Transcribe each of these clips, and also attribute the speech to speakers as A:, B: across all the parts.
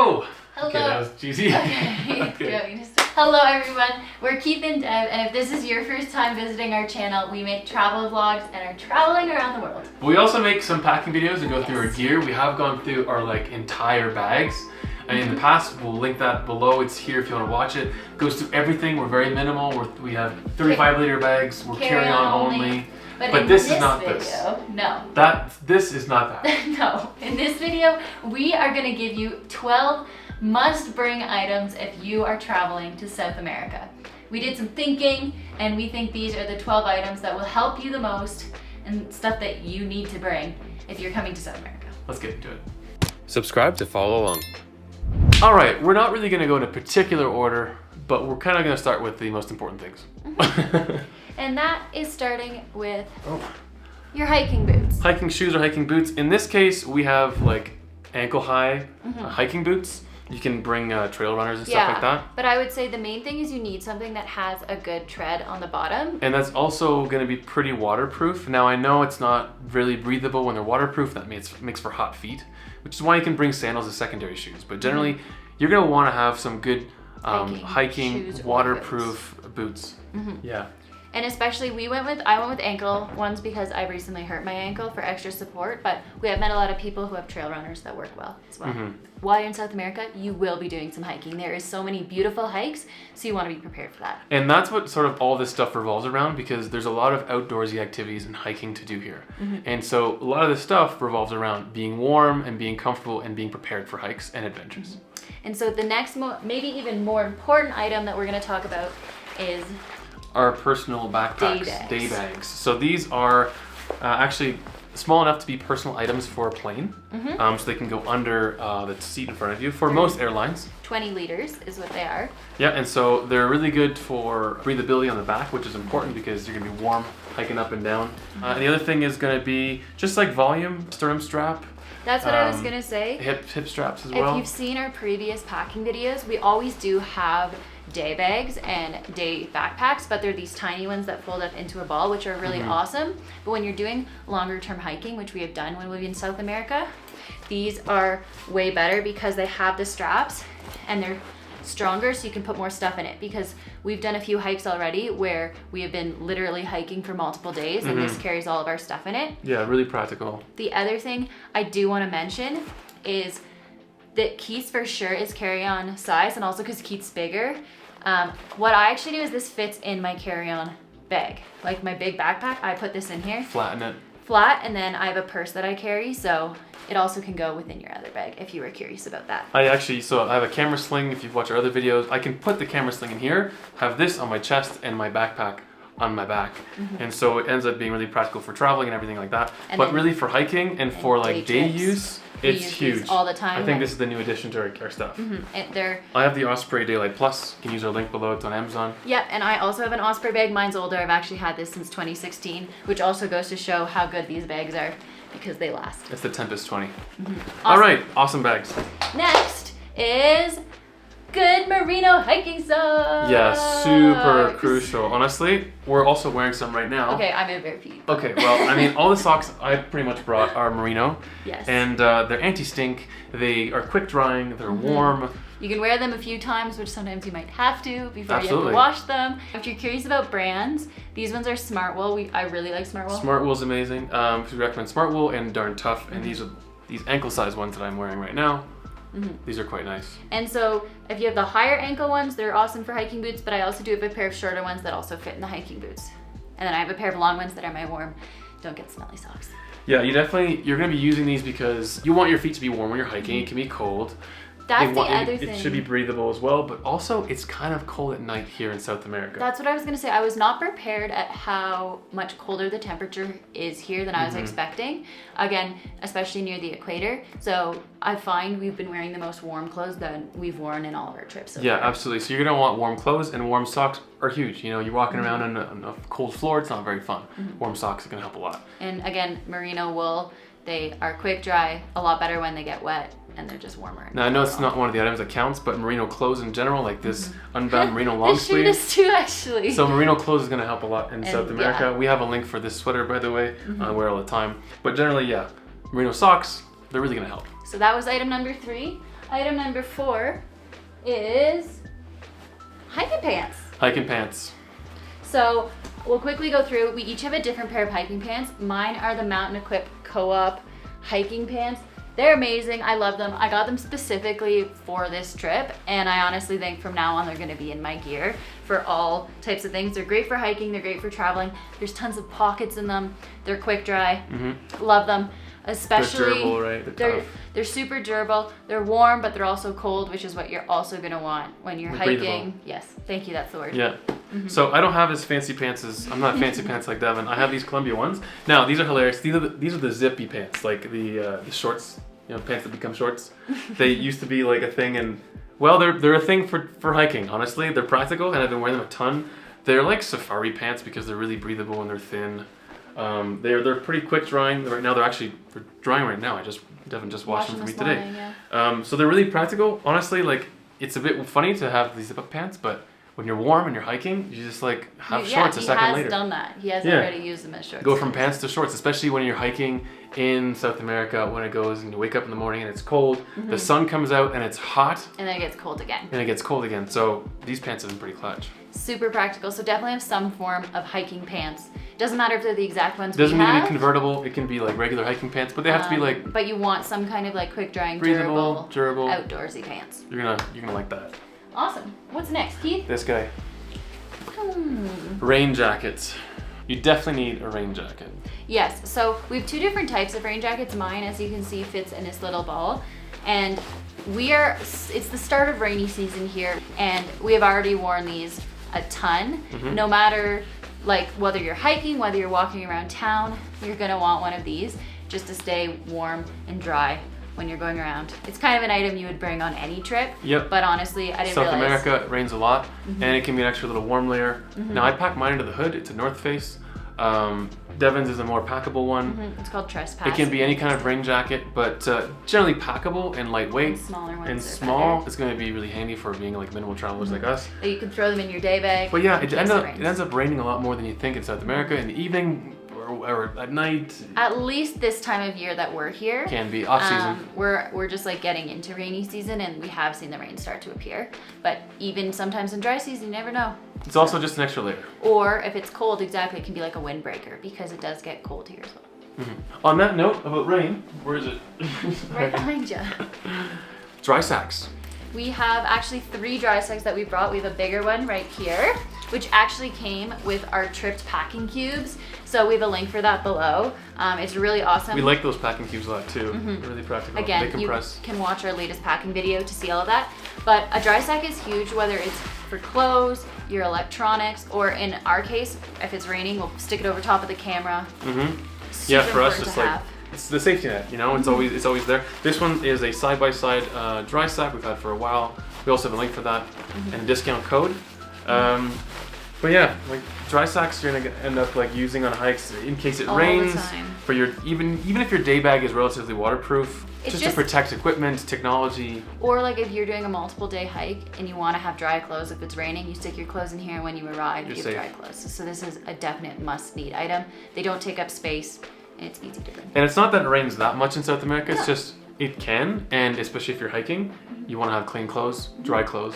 A: Go!
B: Hello.
A: Okay, that was cheesy.
B: Okay. Hello everyone, we're Keith and Dev, and if this is your first time visiting our channel, we make travel vlogs and are traveling around the world.
A: We also make some packing videos and go through our gear. We have gone through our entire bags. And in the past, we'll link that below. It's here if you want to watch it. It goes through everything. We're very minimal. We have 35-liter bags. We're carry-on only. But this is not
B: video,
A: this.
B: No.
A: This is not that.
B: No. In this video, we are going to give you 12 must-bring items if you are traveling to South America. We did some thinking, and we think these are the 12 items that will help you the most and stuff that you need to bring if you're coming to South America.
A: Let's get into it. Subscribe to follow along. All right, we're not really going to go in a particular order, but we're kind of going to start with the most important things.
B: And that is starting with your hiking boots.
A: Hiking shoes or hiking boots. In this case, we have ankle-high hiking boots. You can bring trail runners and stuff like that.
B: But I would say the main thing is you need something that has a good tread on the bottom.
A: And that's also going to be pretty waterproof. Now I know it's not really breathable when they're waterproof. That makes for hot feet, which is why you can bring sandals as secondary shoes. But generally, you're going to want to have some good hiking
B: shoes,
A: waterproof boots. Yeah.
B: And especially I went with ankle ones because I recently hurt my ankle for extra support, but we have met a lot of people who have trail runners that work well as well. While you're in South America, you will be doing some hiking. There is so many beautiful hikes, so you want to be prepared for that.
A: And that's what sort of all this stuff revolves around, because there's a lot of outdoorsy activities and hiking to do here. And so a lot of this stuff revolves around being warm and being comfortable and being prepared for hikes and adventures. And
B: so the next, maybe even more important item that we're going to talk about is
A: our personal backpacks, day bags. So these are actually small enough to be personal items for a plane, so they can go under the seat in front of you for most airlines.
B: 20 liters is what they are.
A: Yeah, and so they're really good for breathability on the back, which is important because you're gonna be warm hiking up and down. And the other thing is gonna be just volume, sternum strap.
B: That's what I was gonna say.
A: Hip straps as well.
B: If you've seen our previous packing videos, we always do have day bags and day backpacks, but they're these tiny ones that fold up into a ball, which are really awesome. But when you're doing longer term hiking, which we have done when we were in South America, these are way better because they have the straps and they're stronger, so you can put more stuff in it, because we've done a few hikes already where we have been literally hiking for multiple days and this carries all of our stuff in it. Yeah, really practical. The other thing I do want to mention is that Keith's for sure is carry-on size, and also because Keith's bigger. What I actually do is this fits in my carry-on bag. Like my big backpack, I put this in here. Flatten it. Flat, and then I have a purse that I carry, so it also can go within your other bag if you were curious about that. I have a camera sling. If you've watched our other videos, I can put the camera sling in here, have this on my chest, and my backpack on my back. And so it ends up being really practical for traveling and everything like that. But really for hiking and for day use, it's huge. All the time. I think this is the new addition to our stuff. I have the Osprey Daylight Plus. You can use our link below. It's on Amazon. Yeah, and I also have an Osprey bag. Mine's older. I've actually had this since 2016, which also goes to show how good these bags are because they last. It's the Tempest 20. Awesome. All right, awesome bags. Next is good merino hiking socks. Yeah, super crucial. Honestly, we're also wearing some right now. Okay, I'm in bare feet. Okay, well, I mean, all the socks I pretty much brought are merino. Yes. And they're anti-stink. They are quick drying. They're warm. You can wear them a few times, which sometimes you might have to before you have to wash them. If you're curious about brands, these ones are Smartwool. I really like Smartwool. Smartwool's amazing. We recommend Smartwool and Darn Tough. And these are these ankle-sized ones that I'm wearing right now. These are quite nice. And so if you have the higher ankle ones, they're awesome for hiking boots, but I also do have a pair of shorter ones that also fit in the hiking boots. And then I have a pair of long ones that are my warm, don't get smelly socks. Yeah, you're gonna be using these because you want your feet to be warm when you're hiking. It can be cold. That's the other thing. It should be breathable as well, but also it's kind of cold at night here in South America. That's what I was gonna say. I was not prepared at how much colder the temperature is here than I was expecting. Again, especially near the equator. So I find we've been wearing the most warm clothes that we've worn in all of our trips so far. Absolutely. So you're gonna want warm clothes, and warm socks are huge. You know, you're walking around on a cold floor, it's not very fun. Warm socks are gonna help a lot. And again, merino wool, they are quick dry, a lot better when they get wet. And they're just warmer. Now I know it's not one of the items that counts, but merino clothes in general, like this unbound merino long sleeve. This shirt is too, actually. So merino clothes is gonna help a lot in South America. We have a link for this sweater, by the way. I wear all the time. But generally, merino socks, they're really gonna help. So that was item number 3. Item number 4 is hiking pants.
A: Hiking pants.
B: So we'll quickly go through. We each have a different pair of hiking pants. Mine are the Mountain Equip Co-op hiking pants. They're amazing. I love them. I got them specifically for this trip, and I honestly think from now on they're going to be in my gear for all types of things. They're great for hiking. They're great for traveling. There's tons of pockets in them. They're quick dry. Love them. Especially
A: they're durable, right?
B: They're super durable. They're warm, but they're also cold, which is what you're also going to want when you're hiking.
A: Breathable.
B: Yes, thank you. That's the word.
A: Yeah. So I don't have as fancy pants as, I'm not fancy pants like Devon. I have these Columbia ones. Now these are hilarious. These are the zippy pants, like the shorts, you know, pants that become shorts. They used to be like a thing, and well, they're a thing for hiking. Honestly, they're practical, and I've been wearing them a ton. They're like safari pants because they're really breathable and they're thin. They're pretty quick drying. Right now they're drying right now. Devon just washed them for me today.
B: Yeah.
A: So they're really practical. Honestly, like it's a bit funny to have these zip up pants, but when you're warm and you're hiking, you just like have shorts a second later.
B: He has done that. He has already used them as shorts.
A: Go from pants to shorts, especially when you're hiking in South America, when it goes and you wake up in the morning and it's cold, the sun comes out and it's hot.
B: And then it gets cold again.
A: So these pants have been pretty clutch.
B: Super practical. So definitely have some form of hiking pants. Doesn't matter if they're the exact ones
A: Doesn't
B: we have.
A: need to be convertible. It can be like regular hiking pants, but they have to be like.
B: But you want some kind of like quick drying,
A: durable,
B: outdoorsy pants.
A: You're gonna like that.
B: Awesome. What's next, Keith?
A: This guy. Rain jackets. You definitely need a rain jacket.
B: Yes, so we have 2 different types of rain jackets. Mine, as you can see, fits in this little ball. And it's the start of rainy season here, and we have already worn these a ton. No matter like whether you're hiking, whether you're walking around town, you're gonna want one of these just to stay warm and dry when you're going around. It's kind of an item you would bring on any trip.
A: Yep.
B: But honestly, I didn't
A: South
B: realize.
A: America, it rains a lot, and it can be an extra little warm layer. Now I pack mine into the hood. It's a North Face. Devon's is a more packable one.
B: It's called Trespass.
A: It can be any kind of rain jacket, but generally packable and lightweight.
B: And smaller ones
A: and
B: are
A: small,
B: better.
A: it's going to be really handy for being like minimal travelers like us.
B: So you can throw them in your day bag.
A: But yeah,
B: in
A: it
B: case
A: ends up raining a lot more than you think in South America in the evening or at night.
B: At least this time of year that we're here.
A: Can be off season.
B: We're just like getting into rainy season, and we have seen the rain start to appear. But even sometimes in dry season, you never know.
A: It's also just an extra layer.
B: Or if it's cold, exactly, it can be like a windbreaker because it does get cold here as well.
A: On that note about rain, where is it?
B: Right behind you.
A: Dry sacks.
B: We have actually 3 dry sacks that we brought. We have a bigger one right here, which actually came with our tripped packing cubes. So we have a link for that below. It's really awesome.
A: We like those packing cubes a lot too. They're really practical.
B: Again,
A: they compress.
B: You can watch our latest packing video to see all of that. But a dry sack is huge, whether it's for clothes, your electronics, or in our case, if it's raining, we'll stick it over top of the camera.
A: Yeah, for us, it's like it's the safety net. You know, it's always there. This one is a side-by-side dry sack we've had for a while. We also have a link for that and a discount code. But yeah, like dry sacks you're gonna end up like using on hikes in case it rains. For your even if your day bag is relatively waterproof, just to protect equipment, technology.
B: Or like if you're doing a multiple day hike and you want to have dry clothes, if it's raining, you stick your clothes in here, and when you arrive, you have dry clothes. So this is a definite must-need item. They don't take up space, and it's easy to bring.
A: And it's not that it rains that much in South America. It's just it can, and especially if you're hiking, you want to have clean clothes, dry clothes.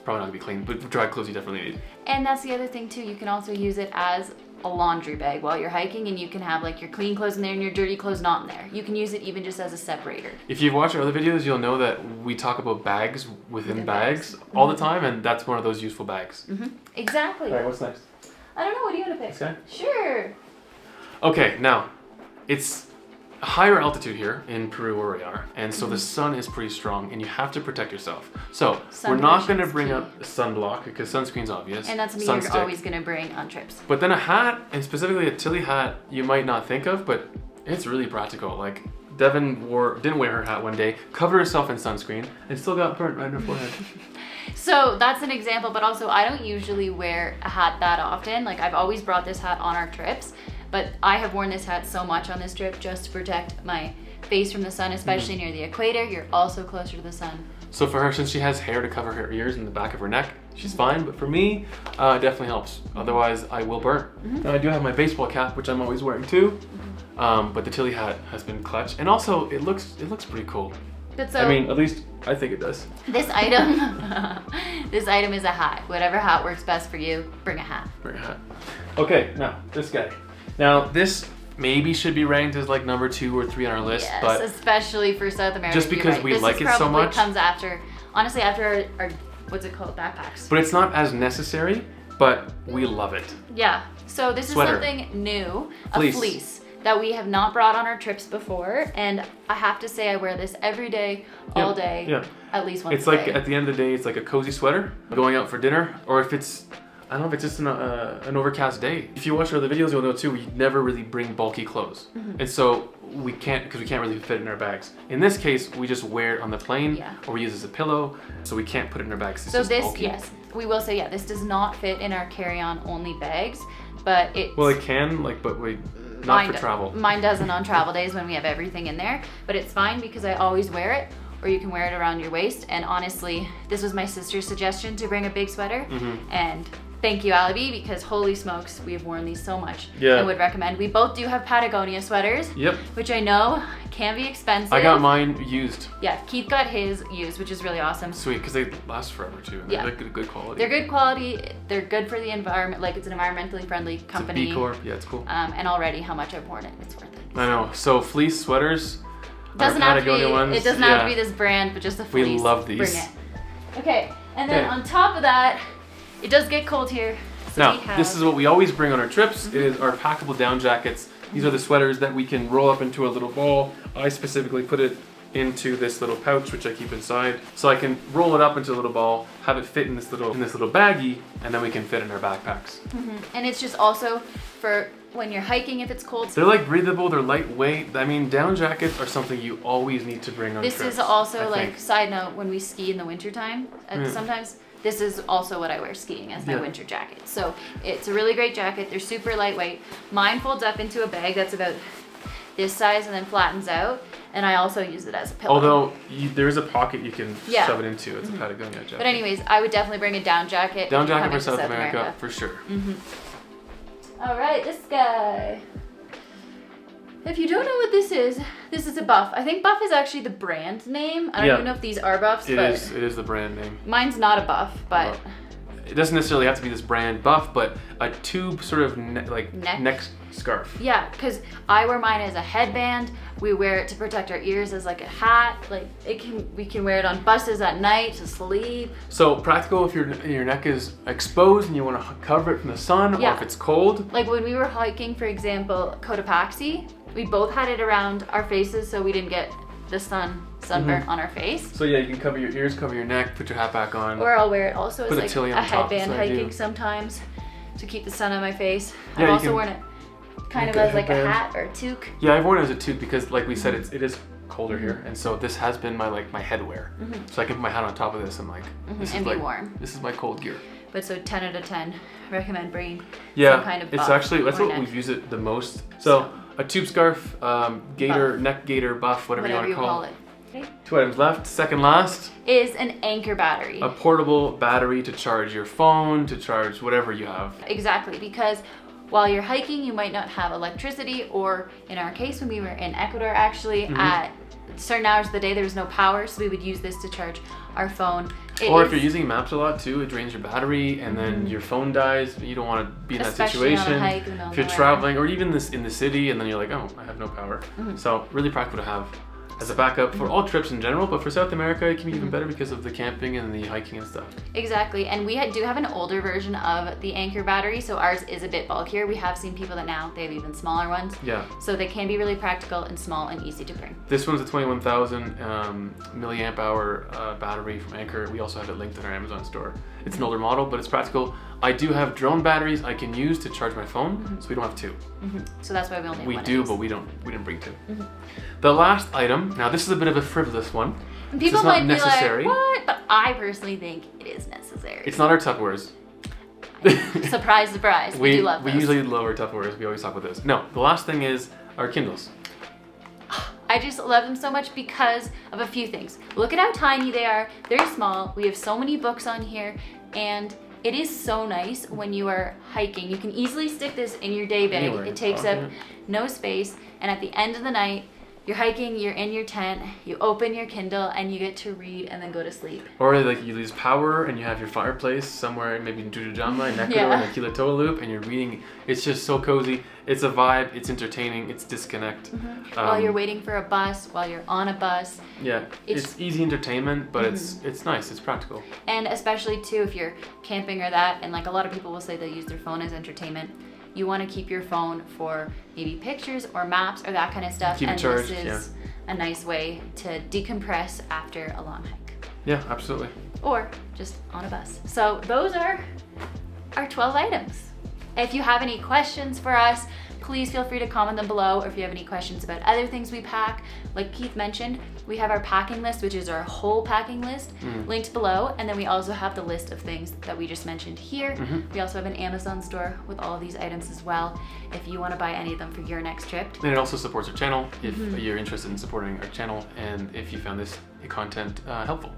A: Probably not gonna be clean, but dry clothes you definitely need.
B: And that's the other thing too. You can also use it as a laundry bag while you're hiking, and you can have like your clean clothes in there and your dirty clothes not in there. You can use it even just as a separator.
A: If you've watched our other videos, you'll know that we talk about bags within bags all the time, and that's one of those useful bags.
B: Exactly.
A: All right, what's next?
B: I don't know. What do you want to pick?
A: This guy?
B: Sure.
A: Okay, now it's a higher altitude here in Peru where we are, and so the sun is pretty strong, and you have to protect yourself. So we're not going to bring up sunblock because sunscreen's obvious.
B: And that's something you're always going to bring on trips.
A: But then a hat, and specifically a Tilly hat, you might not think of, but it's really practical. Like Devon didn't wear her hat one day, covered herself in sunscreen, and still got burnt right in her forehead.
B: So that's an example, but also I don't usually wear a hat that often. Like I've always brought this hat on our trips. But I have worn this hat so much on this trip just to protect my face from the sun, especially near the equator. You're also closer to the sun.
A: So for her, since she has hair to cover her ears and the back of her neck, she's fine. But for me, it definitely helps. Otherwise, I will burn. Now I do have my baseball cap, which I'm always wearing too. But the Tilly hat has been clutch, and also it looks pretty cool.
B: But so
A: I mean, at least I think it does.
B: this item, this item is a hat. Whatever hat works best for you, bring a hat.
A: Bring a hat. Okay, now this guy. Now this maybe should be ranked as like number 2 or 3 on our list,
B: Yes,
A: but
B: especially for South America.
A: just because we like it so much.
B: Comes after, honestly, after our what's it called, backpacks.
A: But it's not as necessary, but we love it.
B: Yeah. So this
A: Sweater.
B: is something new,
A: Fleece.
B: a fleece that we have not brought on our trips before, and I have to say I wear this every day, all day,
A: Yeah.
B: at least once
A: It's
B: a
A: like
B: day.
A: at the end of the day, it's like a cozy sweater going out for dinner, or if it's, I don't know if it's just an overcast day. If you watch our other videos, you'll know too, we never really bring bulky clothes. And so we can't really fit it in our bags. In this case, we just wear it on the plane,
B: Yeah.
A: or we use it as a pillow, so we can't put it in our bags. It's
B: So
A: just
B: this,
A: bulky.
B: yes, we will say, yeah, this does not fit in our carry-on only bags, but it's...
A: Well, it can, like, but we, not
B: Mine
A: for
B: do-
A: travel.
B: Mine doesn't on travel days when we have everything in there, but it's fine because I always wear it, or you can wear it around your waist. And honestly, this was my sister's suggestion to bring a big sweater. And thank you, Alibi, because holy smokes, we have worn these so much.
A: Yeah.
B: I would recommend. We both do have Patagonia sweaters,
A: Yep.
B: which I know can be expensive.
A: I got mine used.
B: Yeah, Keith got his used, which is really awesome.
A: Sweet, because they last forever too.
B: Yeah.
A: They're like good quality.
B: They're good quality. They're good for the environment. Like, it's an environmentally friendly company.
A: It's a B Corp. Yeah, it's cool.
B: And already how much I've worn it, it's worth it.
A: I know. So fleece sweaters.
B: Doesn't
A: our
B: have to be,
A: Patagonia ones,
B: it doesn't have to
A: yeah.
B: be this brand, but just a
A: We
B: fleece.
A: love these.
B: Bring it. Okay, and then
A: Okay.
B: on top of that, it does get cold here. So
A: Now,
B: we have,
A: this is what we always bring on our trips. It is our packable down jackets. These are the sweaters that we can roll up into a little ball. I specifically put it into this little pouch, which I keep inside. So I can roll it up into a little ball, have it fit in this little baggie, and then we can fit in our backpacks.
B: and it's just also for when you're hiking if it's cold.
A: They're like breathable, they're lightweight. I mean, down jackets are something you always need to bring on
B: This
A: trips.
B: is also
A: I
B: like,
A: think.
B: side note, when we ski in the wintertime, sometimes this is also what I wear skiing as my
A: Yeah.
B: winter jacket. So it's a really great jacket. They're super lightweight. Mine folds up into a bag that's about this size and then flattens out. And I also use it as a pillow.
A: Although there is a pocket you can
B: Yeah.
A: shove it into. It's a Patagonia jacket.
B: But anyways, I would definitely bring a down jacket.
A: Down
B: if you're
A: jacket
B: coming
A: for
B: to
A: South America, for sure.
B: All right, this guy. If you don't know what this is a buff. I think buff is actually the brand name. I don't
A: Yeah.
B: even know if these are buffs,
A: It
B: but
A: is the brand name.
B: mine's not a buff, but
A: Well, it doesn't necessarily have to be this brand buff, but a tube sort of neck scarf.
B: yeah, because I wear mine as a headband. We wear it to protect our ears as like a hat. Like we can wear it on buses at night to sleep.
A: So practical if your neck is exposed and you want to cover it from the sun, or
B: Yeah.
A: if it's cold.
B: Like when we were hiking, for example, Cotopaxi, we both had it around our faces so we didn't get the sunburn on our face.
A: So yeah, you can cover your ears, cover your neck, put your hat back on.
B: Or I'll wear it also as
A: Put a
B: like
A: tilly
B: a
A: on top,
B: headband
A: so I do.
B: hiking sometimes to keep the sun on my face.
A: Yeah,
B: I've
A: you
B: also
A: can
B: worn it kind of
A: make a
B: as like a
A: headband.
B: hat or a toque.
A: Yeah, I've worn it as a toque because, like we said, it is colder here, and so this has been my headwear. So I can put my hat on top of this and this is
B: And be
A: like
B: warm.
A: this is my cold gear.
B: But so 10 out of 10, recommend bringing
A: Yeah,
B: some kind of
A: it's
B: buff
A: actually that's
B: or
A: what
B: neck.
A: we've used it the most. So a tube scarf, gaiter, neck gaiter, buff, whatever you want to call it.
B: Okay.
A: 2 items left. Second last,
B: Is an anchor battery.
A: a portable battery to charge your phone, to charge whatever you have.
B: Exactly, because while you're hiking, you might not have electricity, or in our case, when we were in Ecuador, actually, at certain hours of the day, there was no power, so we would use this to charge our phone.
A: Or if you're using maps a lot too, it drains your battery, and then your phone dies. You don't want to be in that
B: Especially on a
A: situation.
B: hike in the middle
A: If you're
B: of nowhere.
A: traveling, or even in the city, and then you're like, oh, I have no power. So really practical to have as a backup for all trips in general, but for South America, it can be even better because of the camping and the hiking and stuff.
B: Exactly, and we do have an older version of the anchor battery, so ours is a bit bulkier. We have seen people that now they have even smaller ones.
A: Yeah.
B: So they can be really practical and small and easy to bring.
A: This one's a 21,000 milliamp hour battery from Anchor. We also have it linked in our Amazon store. It's an older model, but it's practical. I do have drone batteries I can use to charge my phone, so we don't have 2.
B: So that's why we only have
A: We
B: one of
A: do,
B: these.
A: but we didn't bring 2. The last item, now this is a bit of a frivolous one.
B: And
A: This
B: people
A: is not
B: might
A: necessary.
B: be like, what? But I personally think it is necessary.
A: It's not our Tupperwares.
B: Surprise, surprise. We do love
A: we
B: those.
A: usually love our Tupperwares. We always talk about this. No, the last thing is our Kindles.
B: I just love them so much because of a few things. Look at how tiny they are. Very small. We have so many books on here, and it is so nice when you are hiking. You can easily stick this in your day bag.
A: Anywhere.
B: It takes
A: Okay.
B: up no space, and at the end of the night, you're hiking, you're in your tent, you open your Kindle, and you get to read and then go to sleep.
A: Or like you lose power and you have your fireplace somewhere, maybe in Jujujama, in Ecuador,
B: Yeah.
A: in the Kilatoa Loop, and you're reading. It's just so cozy. It's a vibe. It's entertaining. It's disconnect.
B: While you're waiting for a bus, while you're on a bus.
A: Yeah, it's easy entertainment, but it's nice. It's practical.
B: And especially too, if you're camping or that, and like a lot of people will say they use their phone as entertainment. You want to keep your phone for maybe pictures or maps or that kind of stuff.
A: Keep it
B: and
A: charged,
B: this is a nice way to decompress after a long hike.
A: Yeah, absolutely.
B: Or just on a bus. So those are our 12 items. If you have any questions for us, please feel free to comment them below. Or if you have any questions about other things we pack, like Keith mentioned, we have our packing list, which is our whole packing list, linked below. And then we also have the list of things that we just mentioned here. We also have an Amazon store with all of these items as well, if you want to buy any of them for your next trip.
A: And it also supports our channel if you're interested in supporting our channel and if you found this content helpful.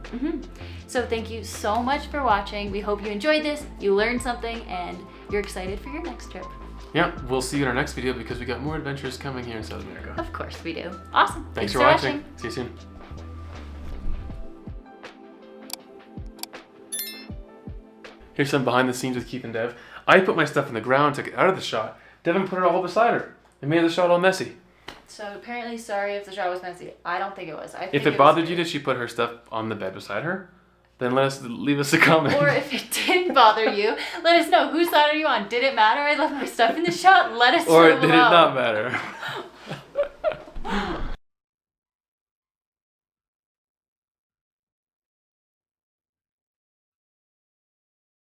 B: So thank you so much for watching. We hope you enjoyed this, you learned something, and you're excited for your next trip.
A: Yeah, we'll see you in our next video because we got more adventures coming here in South America.
B: Of course we do. Awesome.
A: Thanks for watching. See you soon. Here's some behind the scenes with Keith and Dev. I put my stuff in the ground, took it out of the shot. Devin put it all beside her. It made the shot all messy.
B: So apparently, sorry if the shot was messy. I don't think it was. I think
A: If it bothered you that she put her stuff on the bed beside her, then leave us a comment.
B: Or if it did bother you, let us know. Whose side are you on? Did it matter I left my stuff in the shot? Let us know
A: Or did it
B: below.
A: not matter?